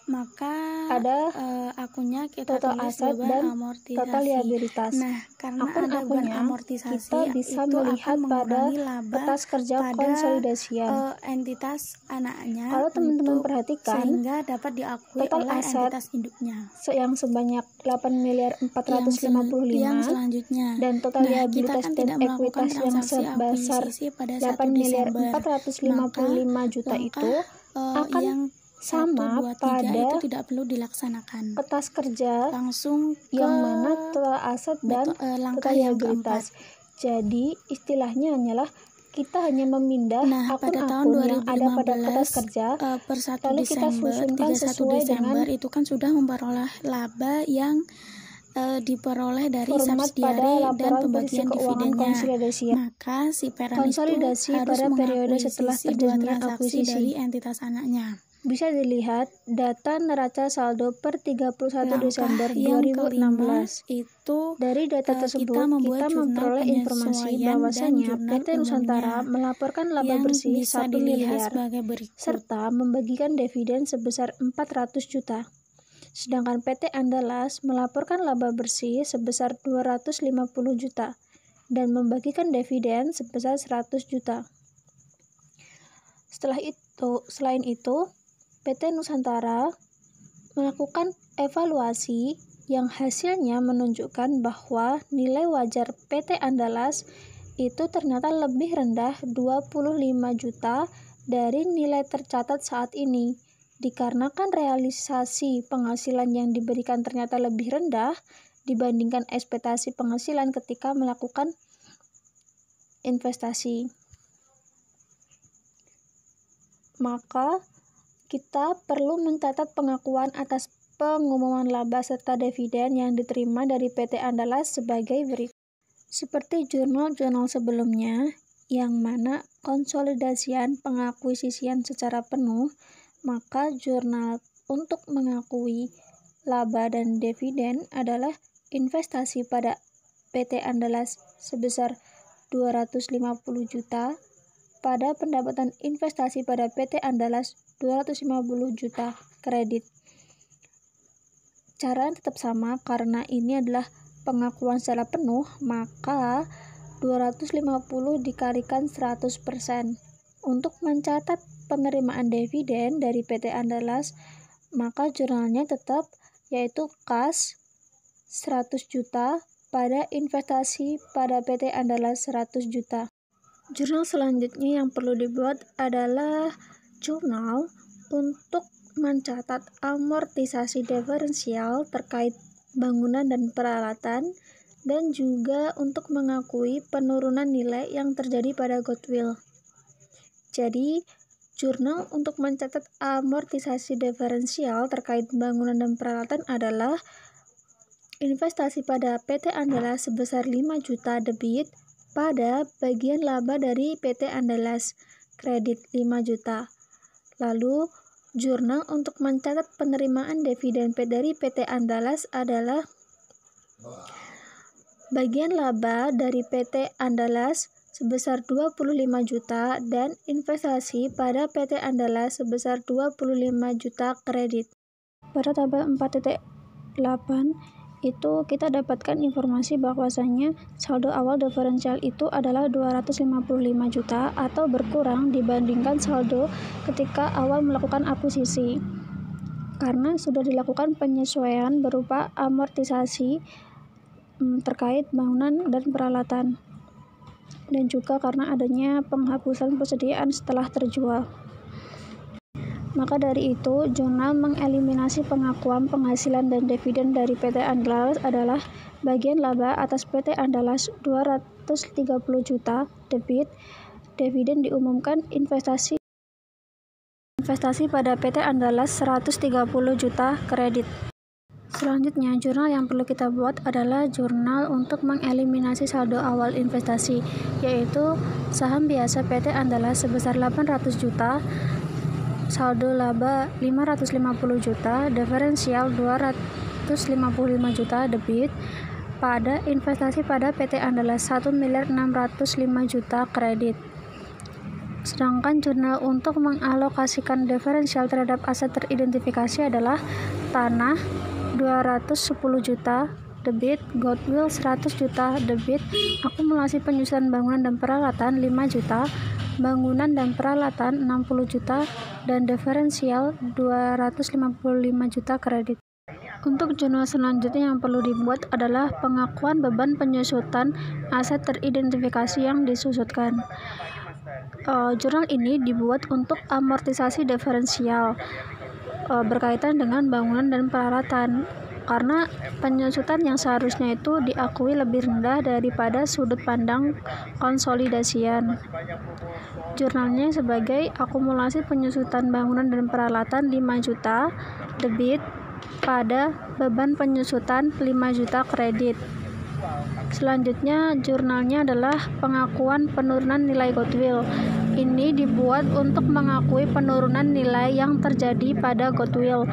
Speaker 2: Maka
Speaker 1: ada
Speaker 2: akunnya kita
Speaker 1: total
Speaker 2: tulis
Speaker 1: aset
Speaker 2: beban
Speaker 1: dan
Speaker 2: amortisasi.
Speaker 1: total liabilitas.
Speaker 2: Nah, karena ada beban
Speaker 1: Akun-akunnya
Speaker 2: amortisasi,
Speaker 1: kita bisa
Speaker 2: itu
Speaker 1: melihat
Speaker 2: akan
Speaker 1: pada
Speaker 2: mengurangi laba
Speaker 1: kertas kerja
Speaker 2: pada
Speaker 1: konsolidasian.
Speaker 2: entitas anaknya
Speaker 1: Kalau teman-teman perhatikan,
Speaker 2: sehingga dapat diakui
Speaker 1: total
Speaker 2: oleh
Speaker 1: aset
Speaker 2: entitas induknya.
Speaker 1: yang sebanyak 8 miliar 455
Speaker 2: Yang selanjutnya,
Speaker 1: dan total
Speaker 2: kita
Speaker 1: liabilitas
Speaker 2: kan
Speaker 1: dan
Speaker 2: tidak melakukan
Speaker 1: ekuitas yang
Speaker 2: transaksi
Speaker 1: sebesar
Speaker 2: akuisisi pada
Speaker 1: 8
Speaker 2: 1
Speaker 1: miliar
Speaker 2: Desember.
Speaker 1: 455 juta
Speaker 2: Maka,
Speaker 1: itu akan
Speaker 2: yang
Speaker 1: sama
Speaker 2: 1, 2, 3
Speaker 1: pada
Speaker 2: itu tidak perlu dilaksanakan.
Speaker 1: kertas kerja
Speaker 2: Langsung ke
Speaker 1: yang mana total aset dan
Speaker 2: langkah
Speaker 1: total
Speaker 2: yang
Speaker 1: liabilitas.
Speaker 2: keempat.
Speaker 1: Jadi istilahnya hanyalah kita hanya memindah
Speaker 2: pada tahun
Speaker 1: akun-akun yang ada pada kertas
Speaker 2: 2015
Speaker 1: kerja,
Speaker 2: per 1
Speaker 1: lalu kita
Speaker 2: Desember,
Speaker 1: susunkan
Speaker 2: 31
Speaker 1: sesuai
Speaker 2: Desember
Speaker 1: dengan
Speaker 2: itu kan sudah memperoleh laba yang diperoleh dari
Speaker 1: format pada
Speaker 2: subsidiari dan
Speaker 1: laporan posisi
Speaker 2: pembagian
Speaker 1: keuangan
Speaker 2: dividennya.
Speaker 1: konsolidasian.
Speaker 2: Maka si parent
Speaker 1: Konsolidasi
Speaker 2: itu harus
Speaker 1: pada periode setelah
Speaker 2: mengakuisisi 2
Speaker 1: terjadinya
Speaker 2: transaksi
Speaker 1: akuisisi.
Speaker 2: dari entitas anaknya.
Speaker 1: Bisa dilihat data neraca saldo per 31 Desember
Speaker 2: yang
Speaker 1: 2016.
Speaker 2: Itu
Speaker 1: Dari data tersebut kita memperoleh informasi bahwasanya PT Nusantara melaporkan laba bersih 1 miliar serta membagikan dividen sebesar 400 juta. Sedangkan PT Andalas melaporkan laba bersih sebesar 250 juta dan membagikan dividen sebesar 100 juta. Selain itu, PT Nusantara melakukan evaluasi yang hasilnya menunjukkan bahwa nilai wajar PT Andalas itu ternyata lebih rendah 25 juta dari nilai tercatat saat ini. Dikarenakan realisasi penghasilan yang diberikan ternyata lebih rendah dibandingkan ekspektasi penghasilan ketika melakukan investasi. Maka kita perlu mencatat pengakuan atas pengumuman laba serta dividen yang diterima dari PT Andalas sebagai berikut. Seperti jurnal-jurnal sebelumnya, yang mana konsolidasian pengakuisisian secara penuh, maka jurnal untuk mengakui laba dan dividen adalah investasi pada PT Andalas sebesar 250 juta, pada pendapatan investasi pada PT Andalas 250 juta kredit. Caranya tetap sama karena ini adalah pengakuan secara penuh, maka 250 dikalikan 100%. Untuk mencatat penerimaan dividen dari PT Andalas, maka jurnalnya tetap yaitu kas 100 juta pada investasi pada PT Andalas 100 juta. Jurnal selanjutnya yang perlu dibuat adalah jurnal untuk mencatat amortisasi diferensial terkait bangunan dan peralatan, dan juga untuk mengakui penurunan nilai yang terjadi pada goodwill. Jadi, jurnal untuk mencatat amortisasi diferensial terkait bangunan dan peralatan adalah investasi pada PT Andalas sebesar 5 juta debit pada bagian laba dari PT Andalas kredit 5 juta. Lalu, jurnal untuk mencatat penerimaan dividen dari PT Andalas adalah bagian laba dari PT Andalas sebesar 25 juta dan investasi pada PT Andalas sebesar 25 juta kredit. Pada tabel 4.8 itu kita dapatkan informasi bahwasanya saldo awal diferensial itu adalah 255 juta atau berkurang dibandingkan saldo ketika awal melakukan akuisisi, karena sudah dilakukan penyesuaian berupa amortisasi terkait bangunan dan peralatan, dan juga karena adanya penghapusan persediaan setelah terjual. Maka dari itu, jurnal mengeliminasi pengakuan penghasilan dan dividen dari PT Andalas adalah bagian laba atas PT Andalas 230 juta debit, dividen diumumkan investasi pada PT Andalas 130 juta kredit. Selanjutnya, jurnal yang perlu kita buat adalah jurnal untuk mengeliminasi saldo awal investasi, yaitu saham biasa PT Andalas sebesar 800 juta, saldo laba 550 juta, diferensial 255 juta debit, pada investasi pada PT Andalas 1.605 juta kredit. Sedangkan jurnal untuk mengalokasikan diferensial terhadap aset teridentifikasi adalah tanah 210 juta debit, goodwill 100 juta debit, akumulasi penyusunan bangunan dan peralatan 5 juta, bangunan dan peralatan 60 juta, dan diferensial 255 juta kredit. Untuk jurnal selanjutnya yang perlu dibuat adalah pengakuan beban penyusutan aset teridentifikasi yang disusutkan. Jurnal ini dibuat untuk amortisasi diferensial berkaitan dengan bangunan dan peralatan, karena penyusutan yang seharusnya itu diakui lebih rendah daripada sudut pandang konsolidasian. Jurnalnya sebagai akumulasi penyusutan bangunan dan peralatan 5 juta debit pada beban penyusutan 5 juta kredit. Selanjutnya, jurnalnya adalah pengakuan penurunan nilai goodwill. Ini dibuat untuk mengakui penurunan nilai yang terjadi pada goodwill.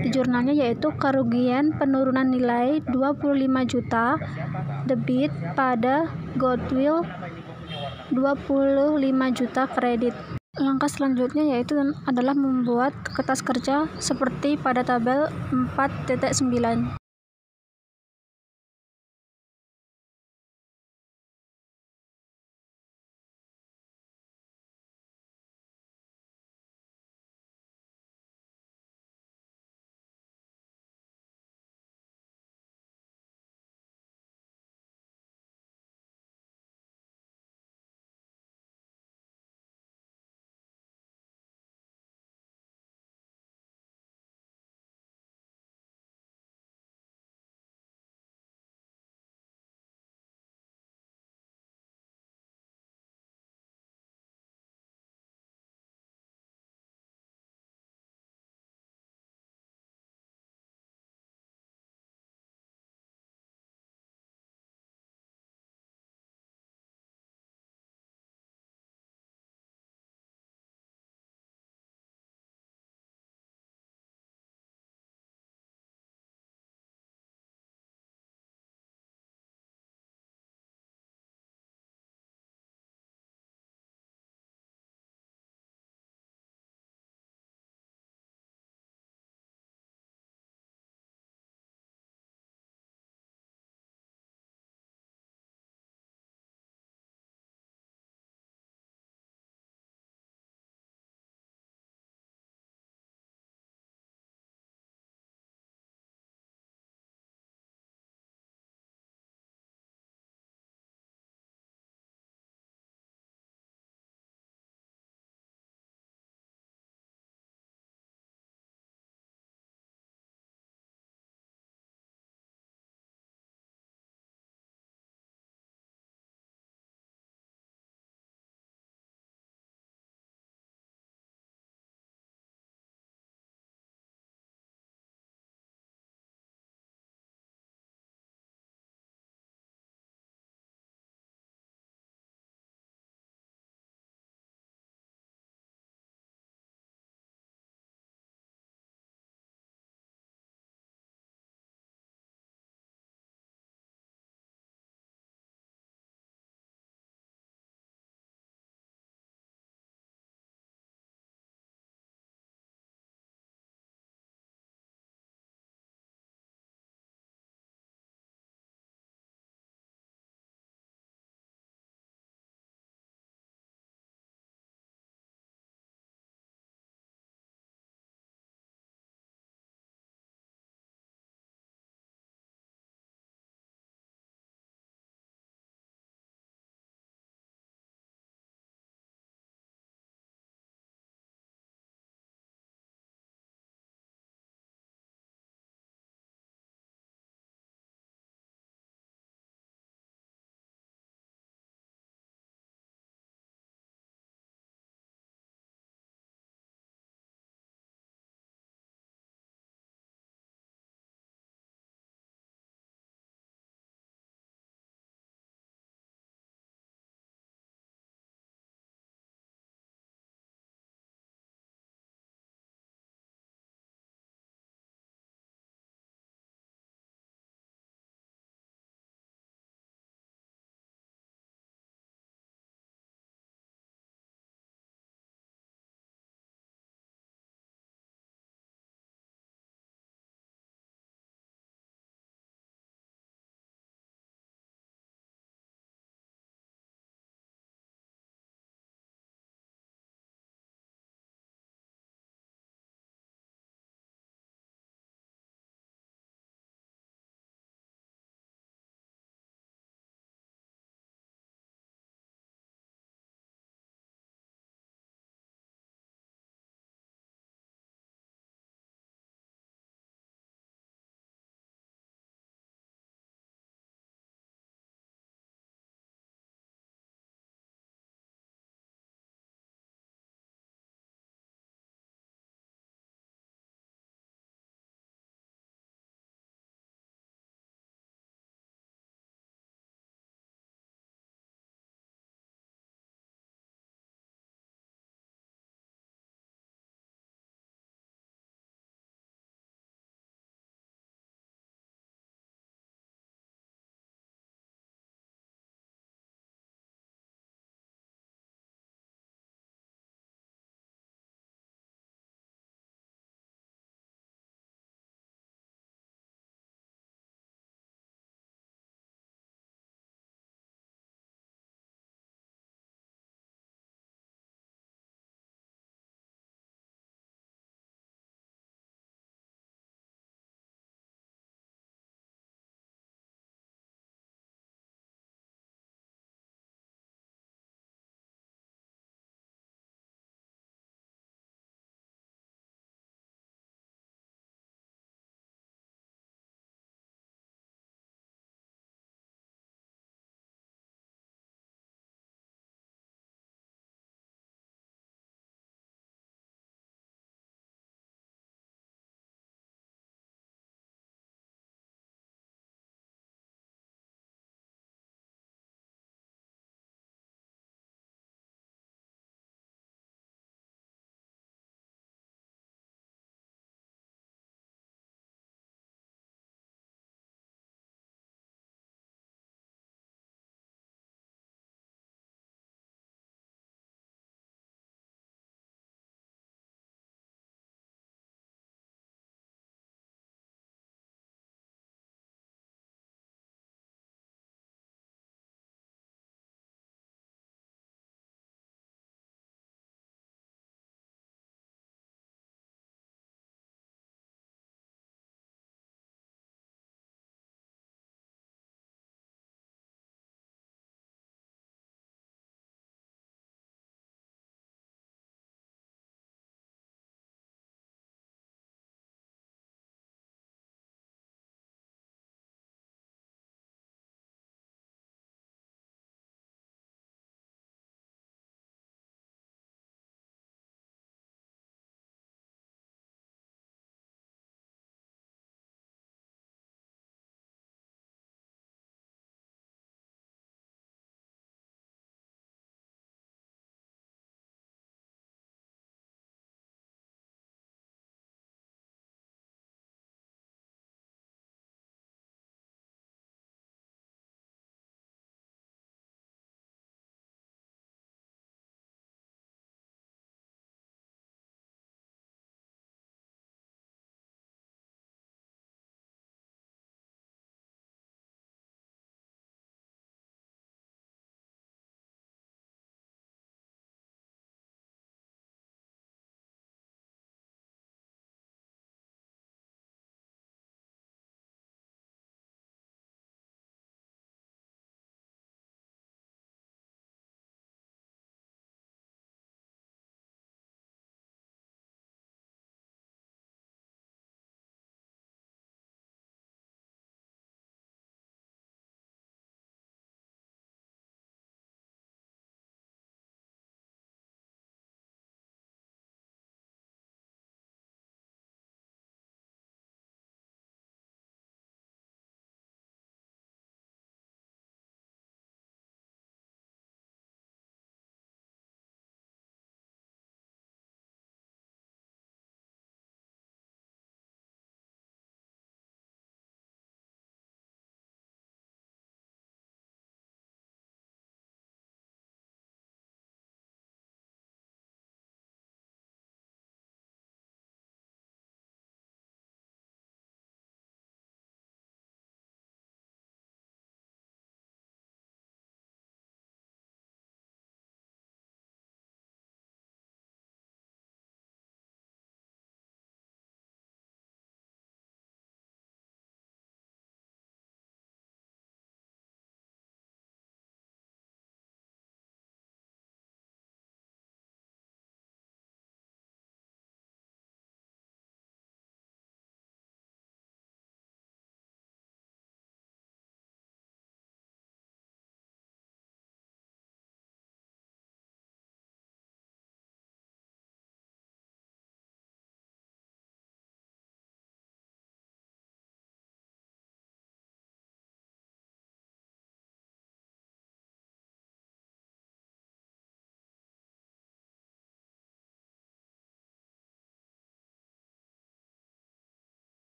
Speaker 1: Di jurnalnya yaitu kerugian penurunan nilai 25 juta debit pada goodwill 25 juta kredit. Langkah selanjutnya yaitu adalah membuat kertas kerja seperti pada tabel 4.9.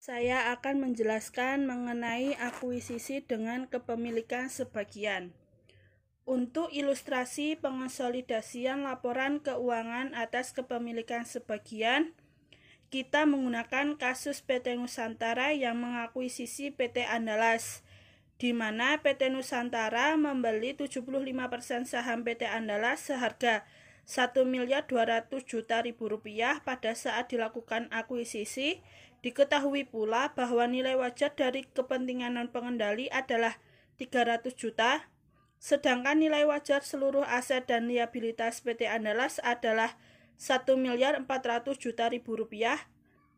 Speaker 3: Saya akan menjelaskan mengenai akuisisi dengan kepemilikan sebagian. Untuk ilustrasi pengonsolidasian laporan keuangan atas kepemilikan sebagian, kita menggunakan kasus PT Nusantara yang mengakuisisi PT Andalas, di mana PT Nusantara membeli 75% saham PT Andalas seharga Rp1.200.000.000 pada saat dilakukan akuisisi. Diketahui pula bahwa nilai wajar dari kepentingan non-pengendali adalah 300 juta, sedangkan nilai wajar seluruh aset dan liabilitas PT Andalas adalah Rp1.400.000.000.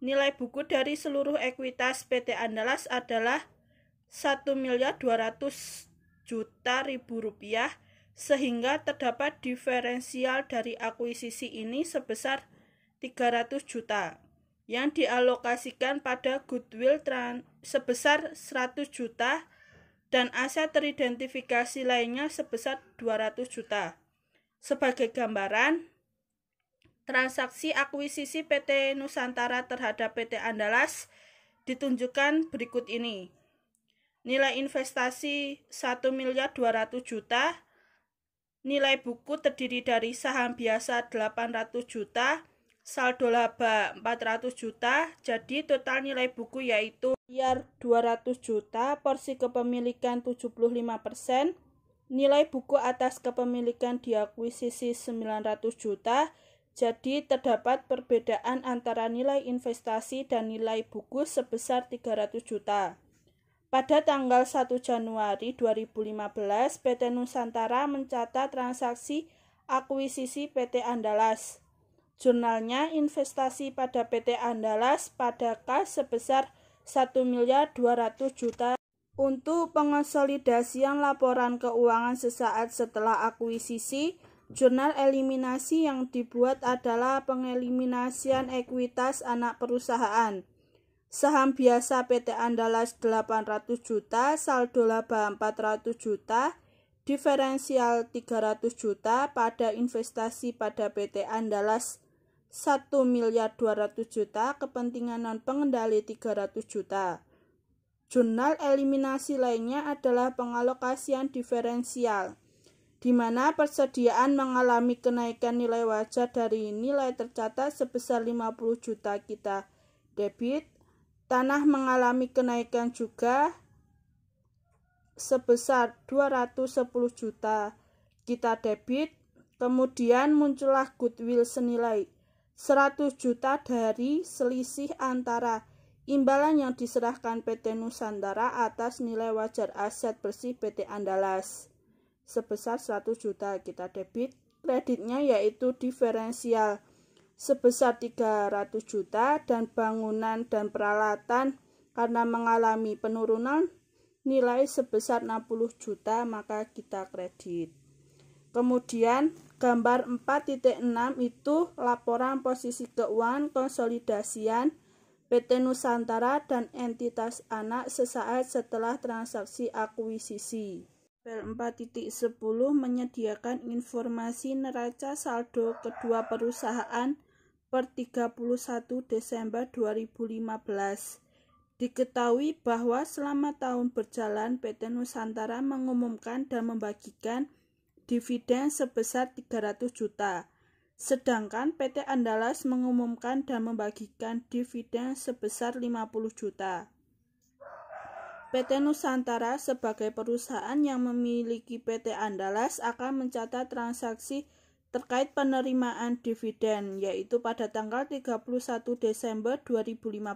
Speaker 3: Nilai buku dari seluruh ekuitas PT Andalas adalah Rp1.200.000.000, sehingga terdapat diferensial dari akuisisi ini sebesar 300 juta. Yang dialokasikan pada goodwill sebesar 100 juta dan aset teridentifikasi lainnya sebesar 200 juta. Sebagai gambaran, transaksi akuisisi PT Nusantara terhadap PT Andalas ditunjukkan berikut ini. Nilai investasi Rp1.200.000.000, nilai buku terdiri dari saham biasa 800 juta, saldo laba 400 juta, jadi total nilai buku yaitu Rp200 juta, porsi kepemilikan 75%, nilai buku atas kepemilikan diakuisisi 900 juta, jadi terdapat perbedaan antara nilai investasi dan nilai buku sebesar 300 juta. Pada tanggal 1 Januari 2015, PT Nusantara mencatat transaksi akuisisi PT Andalas. Jurnalnya investasi pada PT Andalas pada kas sebesar Rp1.200.000.000. Untuk pengonsolidasian laporan keuangan sesaat setelah akuisisi, jurnal eliminasi yang dibuat adalah pengeliminasian ekuitas anak perusahaan. Saham biasa PT Andalas 800 juta, saldo laba 400 juta, diferensial 300 juta pada investasi pada PT Andalas Rp1.200.000.000, kepentingan non-pengendali 300 juta. Jurnal eliminasi lainnya adalah pengalokasian diferensial, di mana persediaan mengalami kenaikan nilai wajar dari nilai tercatat sebesar 50 juta kita debit, tanah mengalami kenaikan juga sebesar 210 juta kita debit, kemudian muncullah goodwill senilai 100 juta dari selisih antara imbalan yang diserahkan PT Nusantara atas nilai wajar aset bersih PT Andalas sebesar 100 juta kita debit, kreditnya yaitu diferensial sebesar 300 juta dan bangunan dan peralatan karena mengalami penurunan nilai sebesar 60 juta maka kita kredit. Kemudian gambar 4.6 itu laporan posisi keuangan konsolidasian PT Nusantara dan entitas anak sesaat setelah transaksi akuisisi. Tabel 4.10 menyediakan informasi neraca saldo kedua perusahaan per 31 Desember 2015. Diketahui bahwa selama tahun berjalan PT Nusantara mengumumkan dan membagikan dividen sebesar 300 juta, sedangkan PT Andalas mengumumkan dan membagikan dividen sebesar 50 juta. PT Nusantara sebagai perusahaan yang memiliki PT Andalas akan mencatat transaksi terkait penerimaan dividen, yaitu pada tanggal 31 Desember 2015,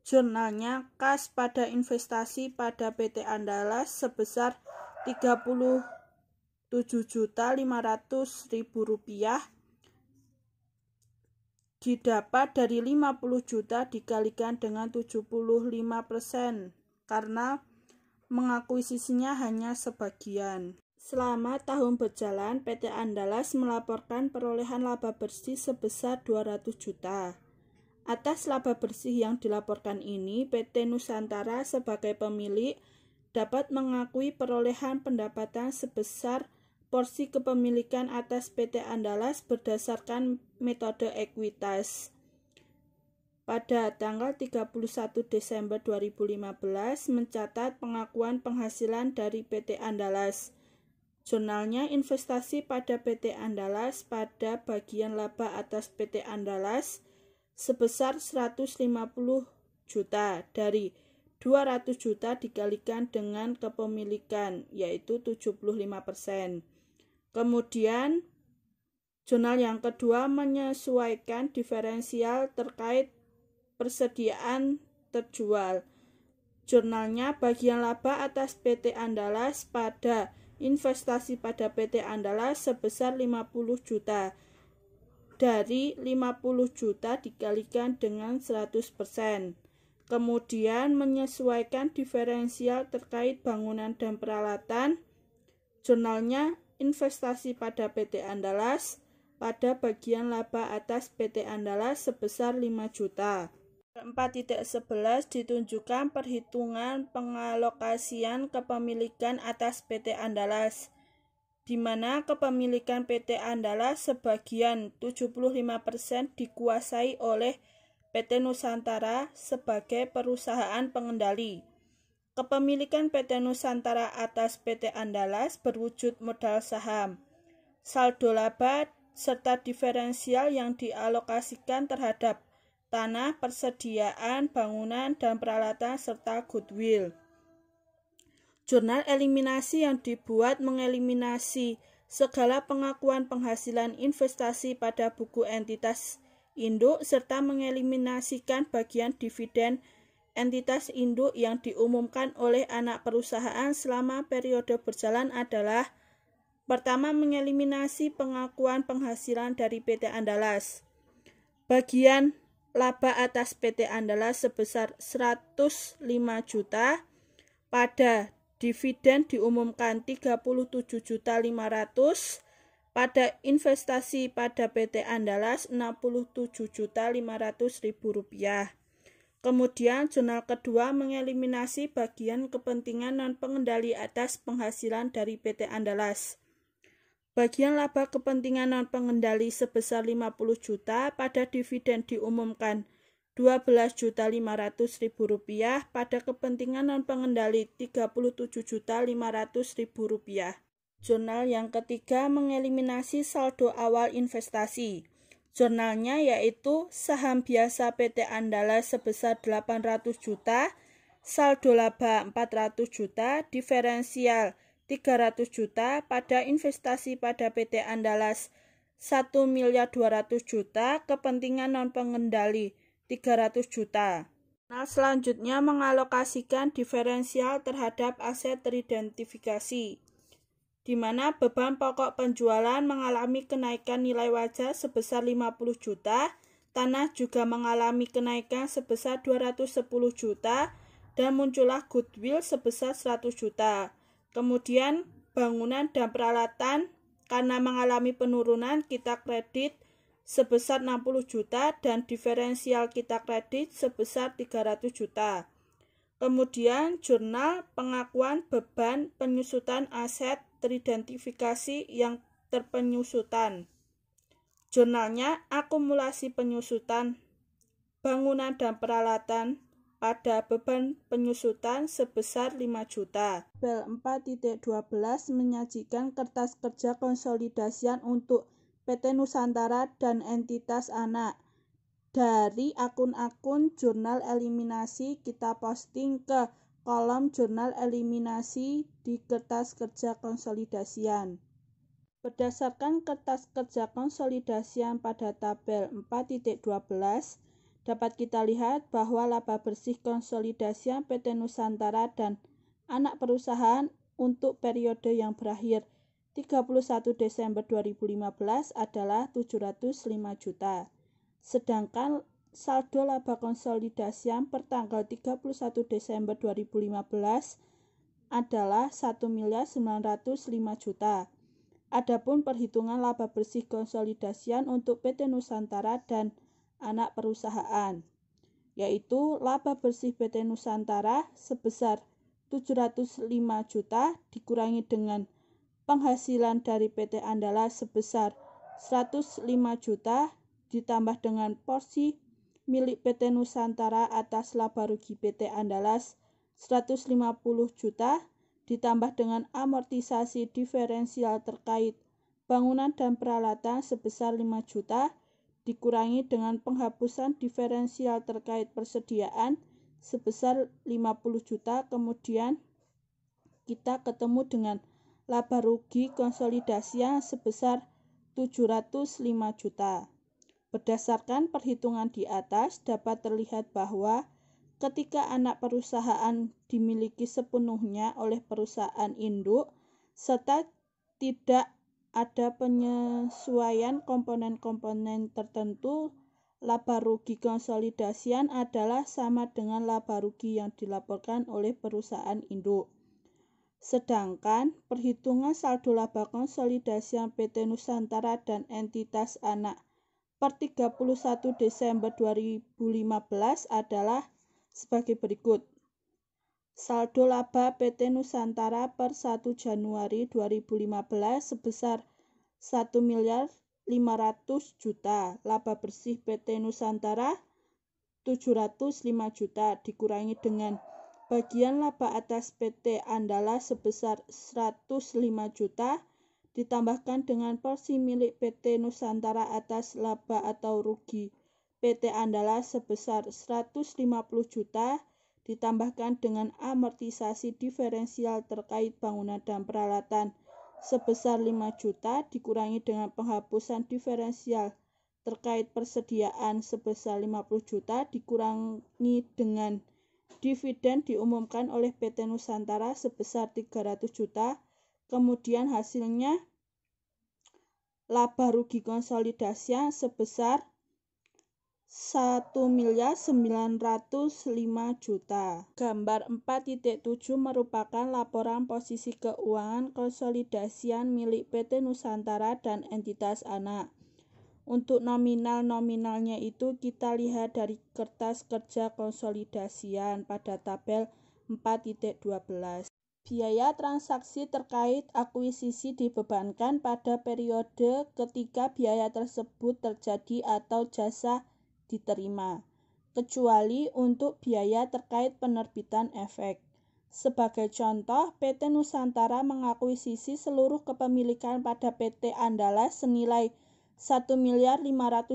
Speaker 3: jurnalnya kas pada investasi pada PT Andalas sebesar Rp37.500.000 didapat dari 50 juta dikalikan dengan 75% karena mengakuisisinya hanya sebagian. Selama tahun berjalan, PT Andalas melaporkan perolehan laba bersih sebesar 200 juta. Atas laba bersih yang dilaporkan ini, PT Nusantara sebagai pemilik dapat mengakui perolehan pendapatan sebesar porsi kepemilikan atas PT Andalas berdasarkan metode ekuitas. pada tanggal 31 Desember 2015 mencatat pengakuan penghasilan dari PT Andalas. Jurnalnya investasi pada PT Andalas pada bagian laba atas PT Andalas sebesar 150 juta dari 200 juta dikalikan dengan kepemilikan, yaitu 75%. Kemudian, jurnal yang kedua menyesuaikan diferensial terkait persediaan terjual. Jurnalnya bagian laba atas PT Andalas pada investasi pada PT Andalas sebesar 50 juta. Dari 50 juta dikalikan dengan 100%. Kemudian menyesuaikan diferensial terkait bangunan dan peralatan. Jurnalnya investasi pada PT Andalas pada bagian laba atas PT Andalas sebesar 5 juta. 4.11 ditunjukkan perhitungan pengalokasian kepemilikan atas PT Andalas, di mana kepemilikan PT Andalas sebagian 75% dikuasai oleh PT Nusantara sebagai perusahaan pengendali. Kepemilikan PT Nusantara atas PT Andalas berwujud modal saham, saldo laba, serta diferensial yang dialokasikan terhadap tanah, persediaan, bangunan, dan peralatan, serta goodwill. Jurnal eliminasi yang dibuat mengeliminasi segala pengakuan penghasilan investasi pada buku entitas induk, serta mengeliminasikan bagian dividen entitas induk yang diumumkan oleh anak perusahaan selama periode berjalan adalah: pertama, mengeliminasi pengakuan penghasilan dari PT Andalas. Bagian laba atas PT Andalas sebesar 105 juta, pada dividen diumumkan 37.500.000, pada investasi pada PT Andalas 67.500.000 rupiah. Kemudian jurnal kedua mengeliminasi bagian kepentingan non-pengendali atas penghasilan dari PT Andalas. Bagian laba kepentingan non-pengendali sebesar 50 juta, pada dividen diumumkan 12.500.000 rupiah, pada kepentingan non-pengendali 37.500.000 rupiah. Jurnal yang ketiga mengeliminasi saldo awal investasi. Jurnalnya yaitu saham biasa PT Andalas sebesar 800 juta, saldo laba 400 juta, diferensial 300 juta, pada investasi pada PT Andalas 1.200.000.000, kepentingan non-pengendali 300 juta. Nah, selanjutnya mengalokasikan diferensial terhadap aset teridentifikasi, di mana beban pokok penjualan mengalami kenaikan nilai wajar sebesar 50 juta, tanah juga mengalami kenaikan sebesar 210 juta, dan muncullah goodwill sebesar 100 juta. Kemudian bangunan dan peralatan karena mengalami penurunan, kita kredit sebesar 60 juta dan diferensial kita kredit sebesar 300 juta. Kemudian jurnal pengakuan beban penyusutan aset teridentifikasi yang terpenyusutan. Jurnalnya akumulasi penyusutan bangunan dan peralatan pada beban penyusutan sebesar 5 juta. Tabel 4.12 menyajikan kertas kerja konsolidasian untuk PT Nusantara dan entitas anak. Dari akun-akun jurnal eliminasi kita posting ke kolom jurnal eliminasi di kertas kerja konsolidasian. Berdasarkan kertas kerja konsolidasian pada tabel 4.12, dapat kita lihat bahwa laba bersih konsolidasian PT Nusantara dan anak perusahaan untuk periode yang berakhir 31 Desember 2015 adalah 705 juta. Sedangkan saldo laba konsolidasian per tanggal 31 Desember 2015 adalah 1.905 juta. Adapun perhitungan laba bersih konsolidasian untuk PT Nusantara dan anak perusahaan, yaitu laba bersih PT Nusantara sebesar 705 juta dikurangi dengan penghasilan dari PT Andalas sebesar 105 juta ditambah dengan porsi milik PT Nusantara atas laba rugi PT Andalas 150 juta ditambah dengan amortisasi diferensial terkait bangunan dan peralatan sebesar 5 juta dikurangi dengan penghapusan diferensial terkait persediaan sebesar 50 juta, kemudian kita ketemu dengan laba rugi konsolidasi yang sebesar 705 juta. Berdasarkan perhitungan di atas dapat terlihat bahwa ketika anak perusahaan dimiliki sepenuhnya oleh perusahaan induk serta tidak ada penyesuaian komponen-komponen tertentu, laba rugi konsolidasian adalah sama dengan laba rugi yang dilaporkan oleh perusahaan induk. Sedangkan perhitungan saldo laba konsolidasian PT Nusantara dan entitas anak per 31 Desember 2015 adalah sebagai berikut. Saldo laba PT Nusantara per 1 Januari 2015 sebesar 1.500 juta. Laba bersih PT Nusantara 705 juta dikurangi dengan bagian laba atas PT Andalas sebesar 105 juta ditambahkan dengan porsi milik PT Nusantara atas laba atau rugi PT Andalas sebesar 150 juta ditambahkan dengan amortisasi diferensial terkait bangunan dan peralatan sebesar 5 juta dikurangi dengan penghapusan diferensial terkait persediaan sebesar 50 juta dikurangi dengan dividen diumumkan oleh PT Nusantara sebesar 300 juta, kemudian hasilnya laba rugi konsolidasi sebesar 1.905 juta. Gambar 4.7 merupakan laporan posisi keuangan konsolidasian milik PT Nusantara dan entitas anak. Untuk nominalnya itu kita lihat dari kertas kerja konsolidasian pada tabel 4.12. Biaya transaksi terkait akuisisi dibebankan pada periode ketika biaya tersebut terjadi atau jasa diterima, kecuali untuk biaya terkait penerbitan efek. Sebagai contoh, PT Nusantara mengakuisisi seluruh kepemilikan pada PT Andalas senilai 1.500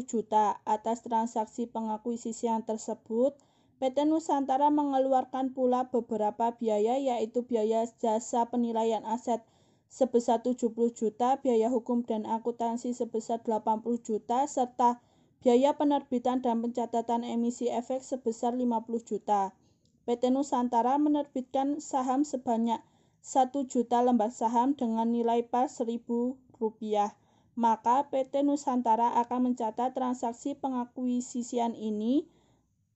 Speaker 3: juta. Atas transaksi pengakuisisian tersebut, PT Nusantara mengeluarkan pula beberapa biaya, yaitu biaya jasa penilaian aset sebesar 70 juta, biaya hukum dan akuntansi sebesar 80 juta, serta biaya penerbitan dan pencatatan emisi efek sebesar 50 juta. PT Nusantara menerbitkan saham sebanyak 1 juta lembar saham dengan nilai par Rp1.000. Maka PT Nusantara akan mencatat transaksi pengakuisisian ini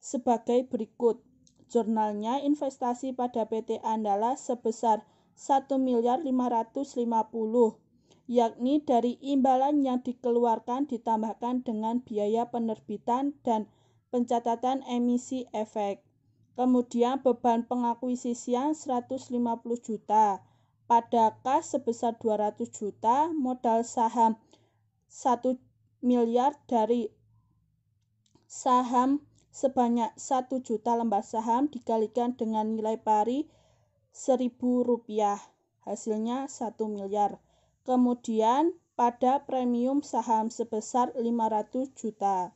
Speaker 3: sebagai berikut. Jurnalnya investasi pada PT Andalas sebesar 1.550, yakni dari imbalan yang dikeluarkan ditambahkan dengan biaya penerbitan dan pencatatan emisi efek. Kemudian beban pengakuisisian 150 juta, pada kas sebesar 200 juta, modal saham 1 miliar dari saham sebanyak 1 juta lembar saham dikalikan dengan nilai pari Rp1.000, hasilnya 1 miliar. Kemudian pada premium saham sebesar 500 juta.